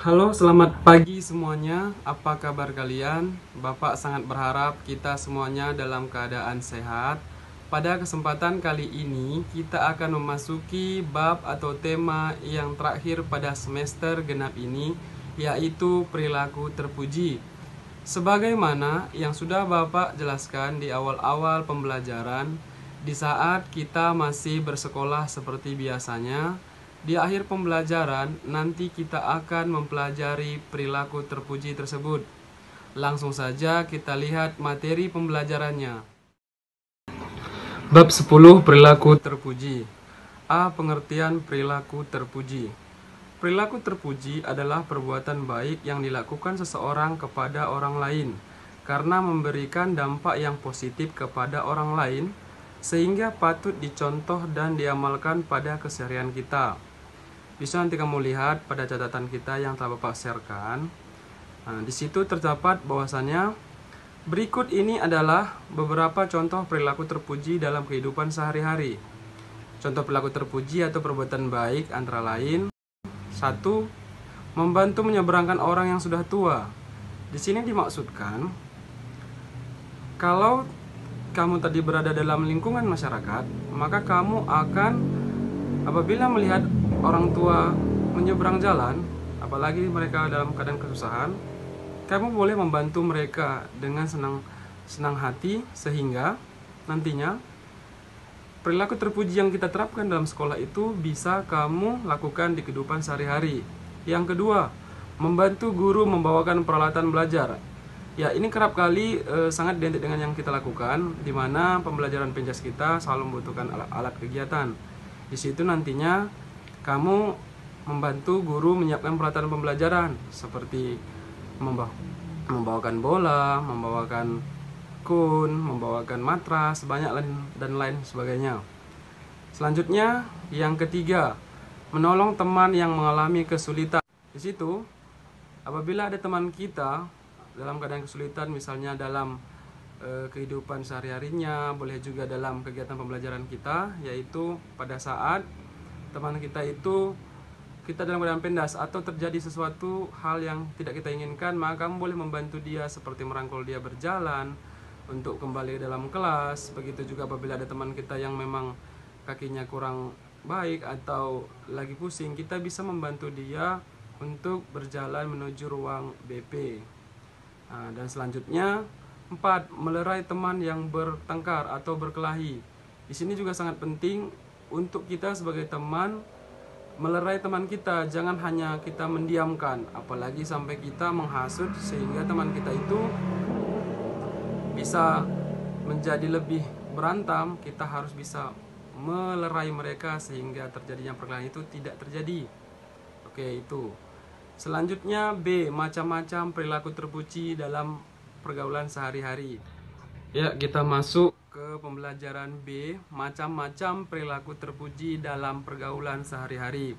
Halo, selamat pagi semuanya. Apa kabar kalian? Bapak sangat berharap kita semuanya dalam keadaan sehat. Pada kesempatan kali ini, kita akan memasuki bab atau tema yang terakhir pada semester genap ini, yaitu perilaku terpuji. Sebagaimana yang sudah Bapak jelaskan di awal-awal pembelajaran, di saat kita masih bersekolah seperti biasanya, di akhir pembelajaran, nanti kita akan mempelajari perilaku terpuji tersebut. Langsung saja kita lihat materi pembelajarannya. Bab 10 Perilaku terpuji. A. Pengertian perilaku terpuji. Perilaku terpuji adalah perbuatan baik yang dilakukan seseorang kepada orang lain karena memberikan dampak yang positif kepada orang lain, sehingga patut dicontoh dan diamalkan pada keseharian kita. Bisa nanti kamu lihat pada catatan kita yang telah Bapak sharekan. Nah, di situ terdapat bahwasannya berikut ini adalah beberapa contoh perilaku terpuji dalam kehidupan sehari-hari. Contoh perilaku terpuji atau perbuatan baik antara lain: 1. Membantu menyeberangkan orang yang sudah tua. Di sini dimaksudkan kalau kamu tadi berada dalam lingkungan masyarakat, maka kamu akan apabila melihat orang tua menyeberang jalan, apalagi mereka dalam keadaan kesusahan, kamu boleh membantu mereka dengan senang hati, sehingga nantinya perilaku terpuji yang kita terapkan dalam sekolah itu bisa kamu lakukan di kehidupan sehari-hari. Yang kedua, membantu guru membawakan peralatan belajar. Ya, ini kerap kali sangat identik dengan yang kita lakukan, di mana pembelajaran penjas kita selalu membutuhkan alat kegiatan. Di situ nantinya kamu membantu guru menyiapkan peralatan pembelajaran seperti membawakan bola, membawakan kun, membawakan matras, banyak dan lain sebagainya. Selanjutnya, yang ketiga, menolong teman yang mengalami kesulitan. Di situ, apabila ada teman kita dalam keadaan kesulitan, misalnya dalam kehidupan sehari-harinya, boleh juga dalam kegiatan pembelajaran kita, yaitu pada saat teman kita itu kita dalam keadaan pendas atau terjadi sesuatu hal yang tidak kita inginkan, maka kamu boleh membantu dia seperti merangkul dia berjalan untuk kembali ke dalam kelas. Begitu juga apabila ada teman kita yang memang kakinya kurang baik atau lagi pusing, kita bisa membantu dia untuk berjalan menuju ruang BP. Dan selanjutnya, 4. Melerai teman yang bertengkar atau berkelahi. Di sini juga sangat penting untuk kita sebagai teman melerai teman kita. Jangan hanya kita mendiamkan, apalagi sampai kita menghasut sehingga teman kita itu bisa menjadi lebih berantam. Kita harus bisa melerai mereka sehingga terjadinya perkelahian itu tidak terjadi. Oke, itu. Selanjutnya B. Macam-macam perilaku terpuji dalam pergaulan sehari-hari. Ya, kita masuk ke pembelajaran B. Macam-macam perilaku terpuji dalam pergaulan sehari-hari.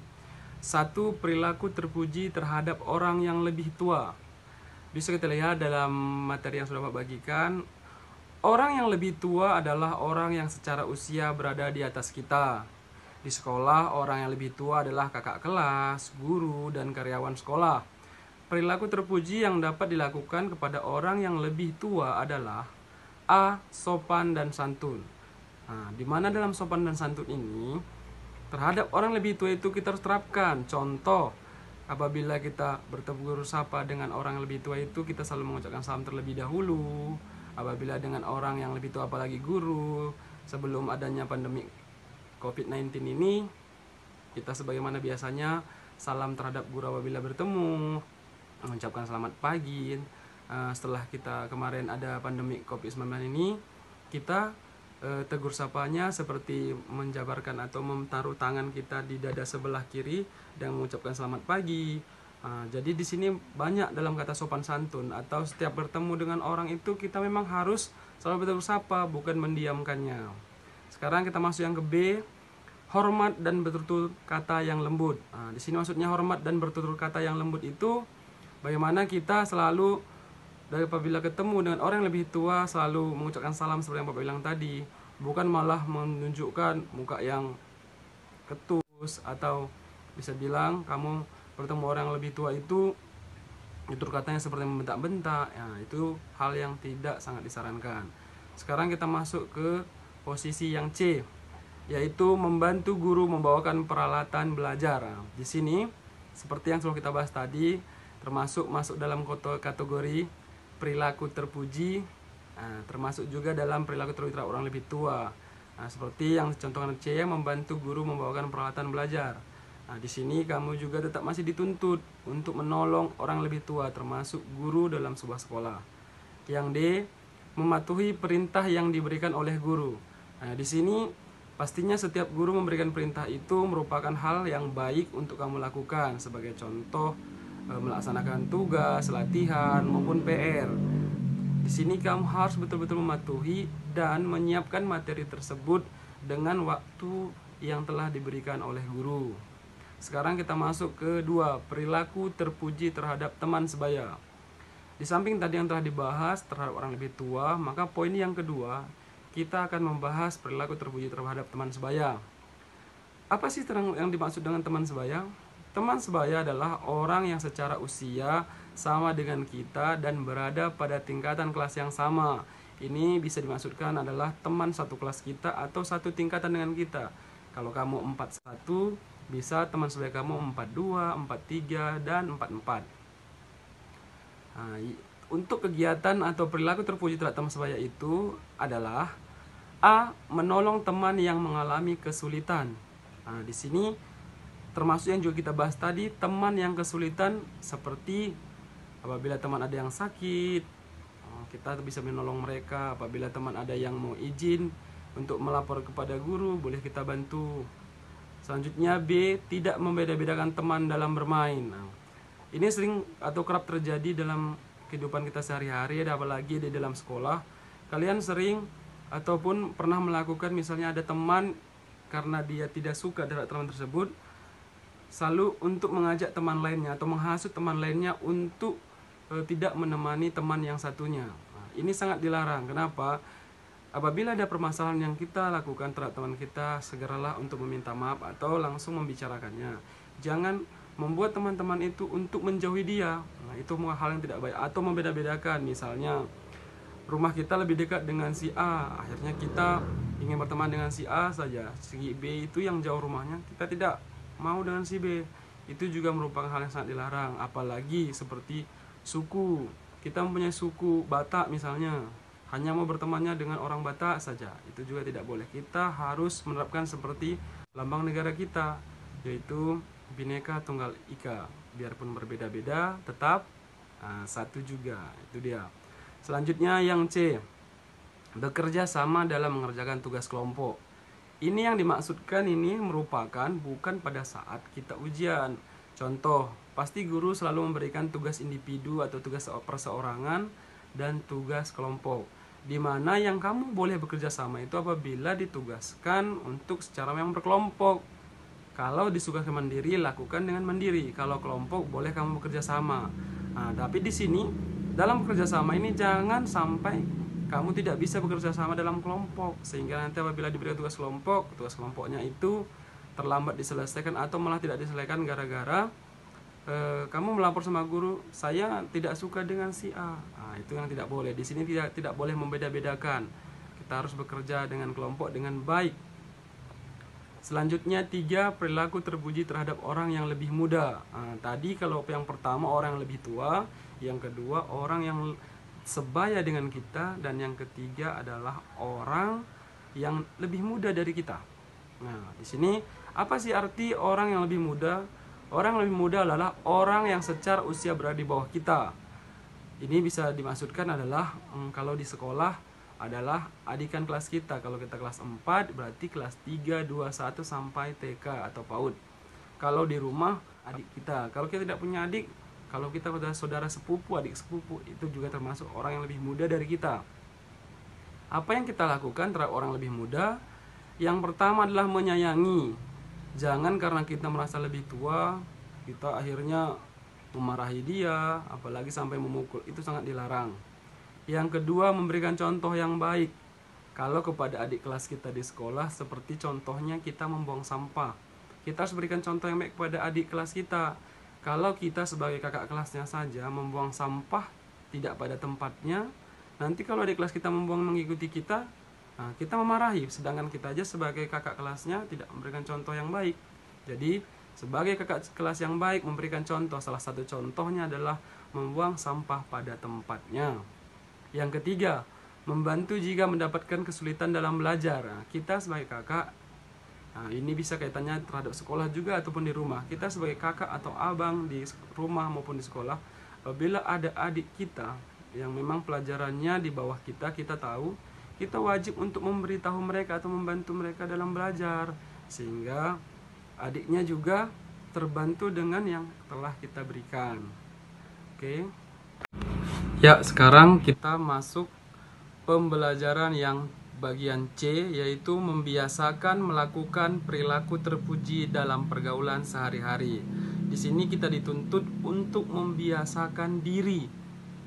1. Perilaku terpuji terhadap orang yang lebih tua. Bisa kita lihat dalam materi yang sudah Bapak bagikan, orang yang lebih tua adalah orang yang secara usia berada di atas kita. Di sekolah, orang yang lebih tua adalah kakak kelas, guru, dan karyawan sekolah. Perilaku terpuji yang dapat dilakukan kepada orang yang lebih tua adalah A. Sopan dan santun. Nah, di mana dalam sopan dan santun ini terhadap orang lebih tua itu kita harus terapkan. Contoh, apabila kita bertegur sapa dengan orang yang lebih tua itu, kita selalu mengucapkan salam terlebih dahulu. Apabila dengan orang yang lebih tua, apalagi guru, sebelum adanya pandemi COVID-19 ini, kita sebagaimana biasanya salam terhadap guru apabila bertemu, mengucapkan selamat pagi. Setelah kita kemarin ada pandemi COVID-19 ini, kita tegur sapanya seperti menjabarkan atau menaruh tangan kita di dada sebelah kiri dan mengucapkan selamat pagi. Jadi di sini banyak dalam kata sopan santun, atau setiap bertemu dengan orang itu kita memang harus selalu bertegur sapa, bukan mendiamkannya. Sekarang kita masuk yang ke B. Hormat dan bertutur kata yang lembut. Di sini maksudnya hormat dan bertutur kata yang lembut itu bagaimana kita selalu apabila ketemu dengan orang yang lebih tua selalu mengucapkan salam seperti yang Bapak bilang tadi, bukan malah menunjukkan muka yang ketus, atau bisa bilang kamu bertemu orang yang lebih tua itu katanya seperti membentak-bentak. Ya, itu hal yang tidak sangat disarankan. Sekarang kita masuk ke posisi yang C, yaitu membantu guru membawakan peralatan belajar. Nah, di sini seperti yang sudah kita bahas tadi, termasuk masuk dalam kategori perilaku terpuji, termasuk juga dalam perilaku terpuji terhadap orang lebih tua. Nah, seperti yang contohnya C, membantu guru membawakan peralatan belajar. Nah, di sini kamu juga tetap masih dituntut untuk menolong orang lebih tua, termasuk guru dalam sebuah sekolah. Yang D, mematuhi perintah yang diberikan oleh guru. Nah, di sini pastinya setiap guru memberikan perintah itu merupakan hal yang baik untuk kamu lakukan, sebagai contoh melaksanakan tugas, latihan, maupun PR. Di sini kamu harus betul-betul mematuhi dan menyiapkan materi tersebut dengan waktu yang telah diberikan oleh guru. Sekarang kita masuk ke 2, perilaku terpuji terhadap teman sebaya. Di samping tadi yang telah dibahas terhadap orang lebih tua, maka poin yang kedua, kita akan membahas perilaku terpuji terhadap teman sebaya. Apa sih yang dimaksud dengan teman sebaya? Teman sebaya adalah orang yang secara usia sama dengan kita dan berada pada tingkatan kelas yang sama. Ini bisa dimaksudkan adalah teman satu kelas kita atau satu tingkatan dengan kita. Kalau kamu 41, bisa teman sebaya kamu 42, 43, dan 44. Nah, untuk kegiatan atau perilaku terpuji terhadap teman sebaya itu adalah A, menolong teman yang mengalami kesulitan. Nah, di sini termasuk yang juga kita bahas tadi, teman yang kesulitan, seperti apabila teman ada yang sakit, kita bisa menolong mereka. Apabila teman ada yang mau izin untuk melapor kepada guru, boleh kita bantu. Selanjutnya B, tidak membeda-bedakan teman dalam bermain. Nah, ini sering atau kerap terjadi dalam kehidupan kita sehari-hari, apalagi di dalam sekolah. Kalian sering ataupun pernah melakukan, misalnya ada teman karena dia tidak suka terhadap teman tersebut, selalu untuk mengajak teman lainnya atau menghasut teman lainnya untuk tidak menemani teman yang satunya. Nah, ini sangat dilarang. Kenapa? Apabila ada permasalahan yang kita lakukan terhadap teman kita, segeralah untuk meminta maaf atau langsung membicarakannya. Jangan membuat teman-teman itu untuk menjauhi dia. Nah, itu hal yang tidak baik. Atau membeda-bedakan, misalnya rumah kita lebih dekat dengan si A, akhirnya kita ingin berteman dengan si A saja, si B itu yang jauh rumahnya, kita tidak mau dengan si B. Itu juga merupakan hal yang sangat dilarang. Apalagi seperti suku, kita mempunyai suku Batak misalnya, hanya mau bertemannya dengan orang Batak saja, itu juga tidak boleh. Kita harus menerapkan seperti lambang negara kita, yaitu Bhinneka Tunggal Ika. Biarpun berbeda-beda, tetap satu juga. Itu dia. Selanjutnya yang C, bekerja sama dalam mengerjakan tugas kelompok. Ini yang dimaksudkan ini merupakan bukan pada saat kita ujian. Contoh, pasti guru selalu memberikan tugas individu atau tugas perseorangan dan tugas kelompok, di mana yang kamu boleh bekerja sama itu apabila ditugaskan untuk secara memang berkelompok. Kalau ditugaskan mandiri, lakukan dengan mandiri. Kalau kelompok, boleh kamu bekerja sama. Nah, tapi di sini dalam bekerja sama ini jangan sampai kamu tidak bisa bekerja sama dalam kelompok, sehingga nanti apabila diberi tugas kelompoknya itu terlambat diselesaikan atau malah tidak diselesaikan gara-gara kamu melapor sama guru, saya tidak suka dengan si A. Nah, itu yang tidak boleh. Di sini tidak boleh membeda-bedakan. Kita harus bekerja dengan kelompok dengan baik. Selanjutnya 3, perilaku terpuji terhadap orang yang lebih muda. Nah, tadi kalau yang pertama orang yang lebih tua, yang kedua orang yang sebaya dengan kita, dan yang ketiga adalah orang yang lebih muda dari kita. Nah, di sini apa sih arti orang yang lebih muda? Orang yang lebih muda adalah orang yang secara usia berada di bawah kita. Ini bisa dimaksudkan adalah kalau di sekolah adalah adikan kelas kita. Kalau kita kelas 4 berarti kelas 3, 2, 1 sampai TK atau PAUD. Kalau di rumah adik kita. Kalau kita tidak punya adik, kalau kita sudah saudara sepupu, adik sepupu, itu juga termasuk orang yang lebih muda dari kita. Apa yang kita lakukan terhadap orang lebih muda? Yang pertama adalah menyayangi. Jangan karena kita merasa lebih tua, kita akhirnya memarahi dia, apalagi sampai memukul. Itu sangat dilarang. Yang kedua, memberikan contoh yang baik. Kalau kepada adik kelas kita di sekolah, seperti contohnya kita membuang sampah, kita harus berikan contoh yang baik kepada adik kelas kita. Kalau kita sebagai kakak kelasnya saja membuang sampah tidak pada tempatnya, nanti kalau adik kelas kita membuang mengikuti kita, nah, kita memarahi, sedangkan kita aja sebagai kakak kelasnya tidak memberikan contoh yang baik. Jadi sebagai kakak kelas yang baik memberikan contoh, salah satu contohnya adalah membuang sampah pada tempatnya. Yang ketiga, membantu jika mendapatkan kesulitan dalam belajar. Nah, kita sebagai kakak, nah ini bisa kaitannya terhadap sekolah juga ataupun di rumah. Kita sebagai kakak atau abang di rumah maupun di sekolah, apabila ada adik kita yang memang pelajarannya di bawah kita tahu, kita wajib untuk memberitahu mereka atau membantu mereka dalam belajar, sehingga adiknya juga terbantu dengan yang telah kita berikan. Oke. Ya, sekarang kita masuk pembelajaran yang bagian C, yaitu membiasakan melakukan perilaku terpuji dalam pergaulan sehari-hari. Di sini kita dituntut untuk membiasakan diri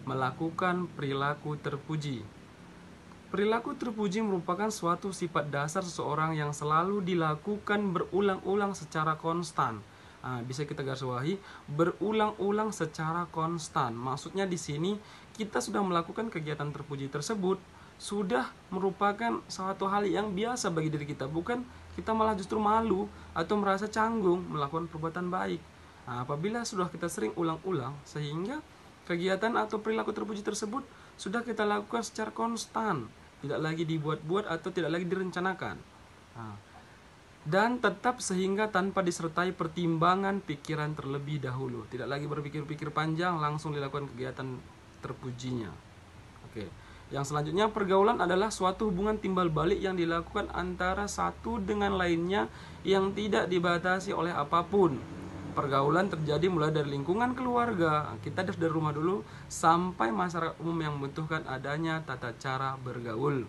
melakukan perilaku terpuji. Perilaku terpuji merupakan suatu sifat dasar seseorang yang selalu dilakukan berulang-ulang secara konstan. Nah, bisa kita garis bawahi, berulang-ulang secara konstan. Maksudnya di sini kita sudah melakukan kegiatan terpuji tersebut, sudah merupakan suatu hal yang biasa bagi diri kita, bukan kita malah justru malu atau merasa canggung melakukan perbuatan baik. Nah, apabila sudah kita sering ulang-ulang, sehingga kegiatan atau perilaku terpuji tersebut sudah kita lakukan secara konstan, tidak lagi dibuat-buat atau tidak lagi direncanakan. Nah, dan tetap sehingga tanpa disertai pertimbangan pikiran terlebih dahulu, tidak lagi berpikir-pikir panjang, langsung dilakukan kegiatan terpujinya. Oke. Yang selanjutnya, pergaulan adalah suatu hubungan timbal balik yang dilakukan antara satu dengan lainnya yang tidak dibatasi oleh apapun. Pergaulan terjadi mulai dari lingkungan keluarga, kita dari rumah dulu, sampai masyarakat umum yang membutuhkan adanya tata cara bergaul.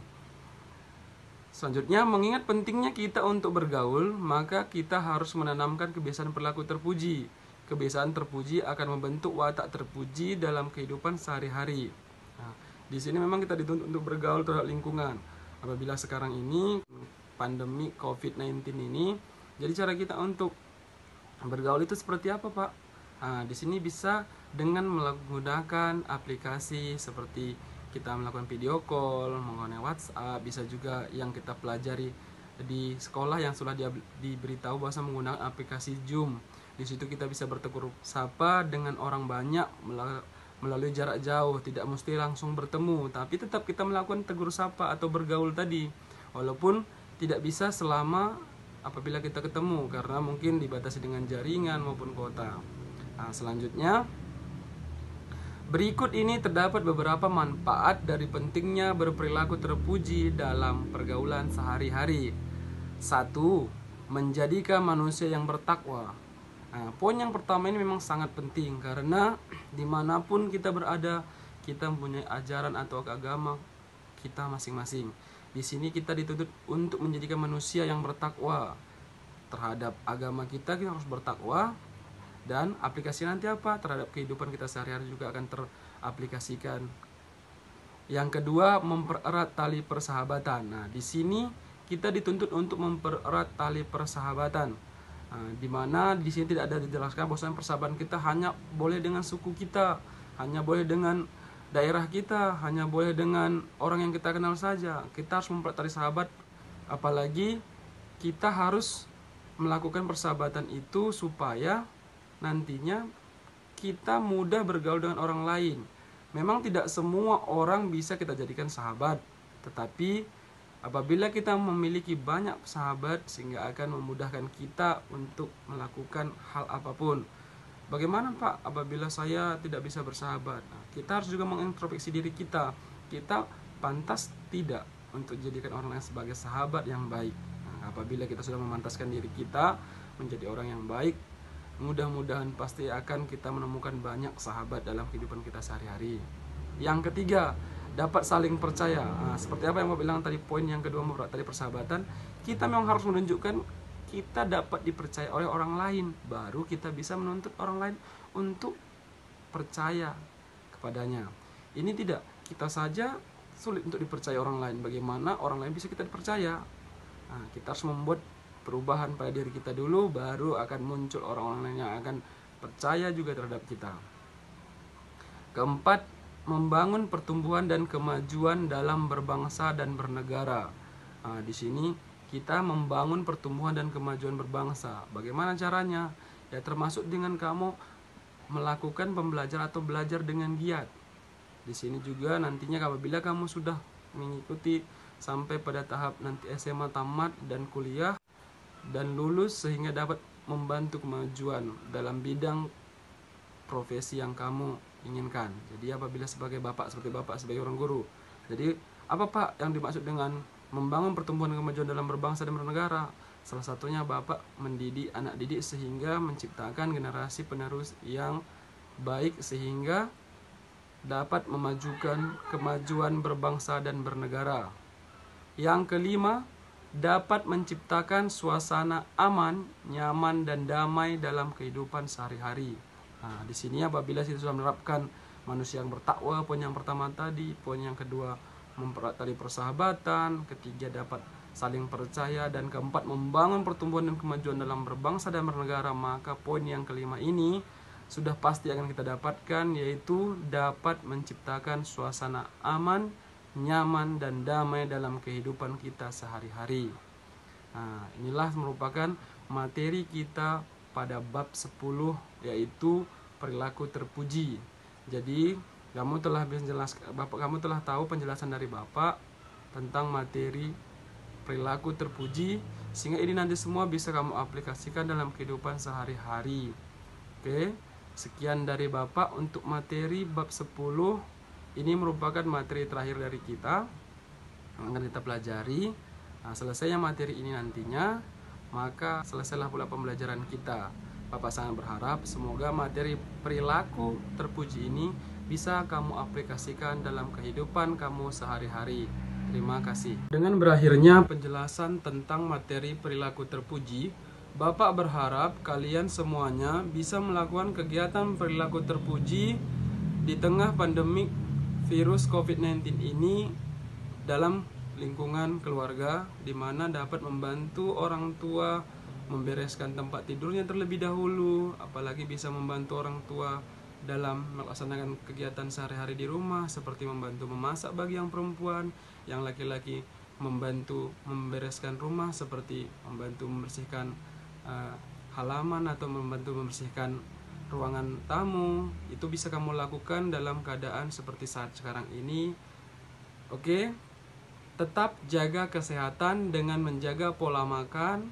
Selanjutnya, mengingat pentingnya kita untuk bergaul, maka kita harus menanamkan kebiasaan perilaku terpuji. Kebiasaan terpuji akan membentuk watak terpuji dalam kehidupan sehari-hari. Nah, di sini memang kita dituntut untuk bergaul terhadap lingkungan. Apabila sekarang ini pandemi COVID-19 ini, jadi cara kita untuk bergaul itu seperti apa, Pak? Nah, di sini bisa dengan menggunakan aplikasi seperti kita melakukan video call, menggunakan WhatsApp, bisa juga yang kita pelajari di sekolah yang sudah diberitahu bahwa menggunakan aplikasi Zoom. Di situ kita bisa bertegur sapa dengan orang banyak melalui jarak jauh, tidak mesti langsung bertemu, tapi tetap kita melakukan tegur sapa atau bergaul tadi, walaupun tidak bisa selama apabila kita ketemu karena mungkin dibatasi dengan jaringan maupun kuota. Nah, selanjutnya, berikut ini terdapat beberapa manfaat dari pentingnya berperilaku terpuji dalam pergaulan sehari-hari. 1. Menjadikan manusia yang bertakwa. Nah, poin yang pertama ini memang sangat penting karena dimanapun kita berada, kita mempunyai ajaran atau agama kita masing-masing. Di sini kita dituntut untuk menjadikan manusia yang bertakwa terhadap agama kita harus bertakwa, dan aplikasi nanti apa terhadap kehidupan kita sehari-hari juga akan teraplikasikan. Yang kedua, mempererat tali persahabatan. Nah, di sini kita dituntut untuk mempererat tali persahabatan. Nah, di mana di sini tidak ada dijelaskan bahwa persahabatan kita hanya boleh dengan suku kita, hanya boleh dengan daerah kita, hanya boleh dengan orang yang kita kenal saja. Kita harus mempererat tali sahabat, apalagi kita harus melakukan persahabatan itu supaya nantinya kita mudah bergaul dengan orang lain. Memang tidak semua orang bisa kita jadikan sahabat, tetapi apabila kita memiliki banyak sahabat sehingga akan memudahkan kita untuk melakukan hal apapun. Bagaimana, Pak, apabila saya tidak bisa bersahabat? Nah, kita harus juga mengintrospeksi diri kita. Kita pantas tidak untuk jadikan orang lain sebagai sahabat yang baik. Nah, apabila kita sudah memantaskan diri kita menjadi orang yang baik, mudah-mudahan pasti akan kita menemukan banyak sahabat dalam kehidupan kita sehari-hari. Yang ketiga, dapat saling percaya. Nah, seperti apa yang mau bilang tadi, poin yang kedua mempererat tali persahabatan, kita memang harus menunjukkan kita dapat dipercaya oleh orang lain, baru kita bisa menuntut orang lain untuk percaya kepadanya. Ini tidak, kita saja sulit untuk dipercaya orang lain, bagaimana orang lain bisa kita dipercaya? Nah, kita harus membuat perubahan pada diri kita dulu, baru akan muncul orang-orang lain yang akan percaya juga terhadap kita. Keempat, membangun pertumbuhan dan kemajuan dalam berbangsa dan bernegara. Nah, di sini kita membangun pertumbuhan dan kemajuan berbangsa. Bagaimana caranya? Ya termasuk dengan kamu melakukan pembelajaran atau belajar dengan giat. Di sini juga nantinya apabila kamu sudah mengikuti sampai pada tahap nanti SMA tamat dan kuliah dan lulus sehingga dapat membantu kemajuan dalam bidang profesi yang kamu inginkan. Jadi apabila sebagai bapak sebagai orang guru. Jadi apa Pak yang dimaksud dengan membangun pertumbuhan dan kemajuan dalam berbangsa dan bernegara? Salah satunya Bapak mendidik anak didik sehingga menciptakan generasi penerus yang baik sehingga dapat memajukan kemajuan berbangsa dan bernegara. Yang kelima, dapat menciptakan suasana aman, nyaman dan damai dalam kehidupan sehari-hari. Nah, di sini apabila kita sudah menerapkan manusia yang bertakwa, poin yang pertama tadi, poin yang kedua mempererat tali persahabatan, ketiga dapat saling percaya, dan keempat membangun pertumbuhan dan kemajuan dalam berbangsa dan bernegara, maka poin yang kelima ini sudah pasti akan kita dapatkan, yaitu dapat menciptakan suasana aman, nyaman dan damai dalam kehidupan kita sehari-hari. Nah, inilah merupakan materi kita pada bab 10, yaitu perilaku terpuji. Jadi kamu telah tahu penjelasan dari Bapak tentang materi perilaku terpuji, sehingga ini nanti semua bisa kamu aplikasikan dalam kehidupan sehari-hari. Oke, sekian dari Bapak untuk materi bab 10. Ini merupakan materi terakhir dari kita yang akan kita pelajari. Nah, selesainya materi ini nantinya, maka selesailah pula pembelajaran kita. Bapak sangat berharap semoga materi perilaku terpuji ini bisa kamu aplikasikan dalam kehidupan kamu sehari-hari. Terima kasih. Dengan berakhirnya penjelasan tentang materi perilaku terpuji, Bapak berharap kalian semuanya bisa melakukan kegiatan perilaku terpuji di tengah pandemik virus COVID-19 ini dalam lingkungan keluarga, di mana dapat membantu orang tua membereskan tempat tidurnya terlebih dahulu, apalagi bisa membantu orang tua dalam melaksanakan kegiatan sehari-hari di rumah, seperti membantu memasak bagi yang perempuan, yang laki-laki membantu membereskan rumah, seperti membantu membersihkan halaman atau membantu membersihkan ruangan tamu. Itu bisa kamu lakukan dalam keadaan seperti saat sekarang ini. Oke, tetap jaga kesehatan dengan menjaga pola makan,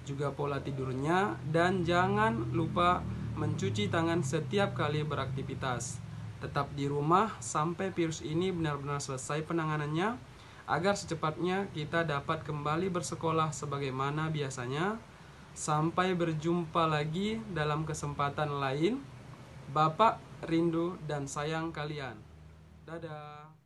juga pola tidurnya, dan jangan lupa mencuci tangan setiap kali beraktivitas. Tetap di rumah sampai virus ini benar-benar selesai penanganannya, agar secepatnya kita dapat kembali bersekolah sebagaimana biasanya. Sampai berjumpa lagi dalam kesempatan lain. Bapak rindu dan sayang kalian. Dadah.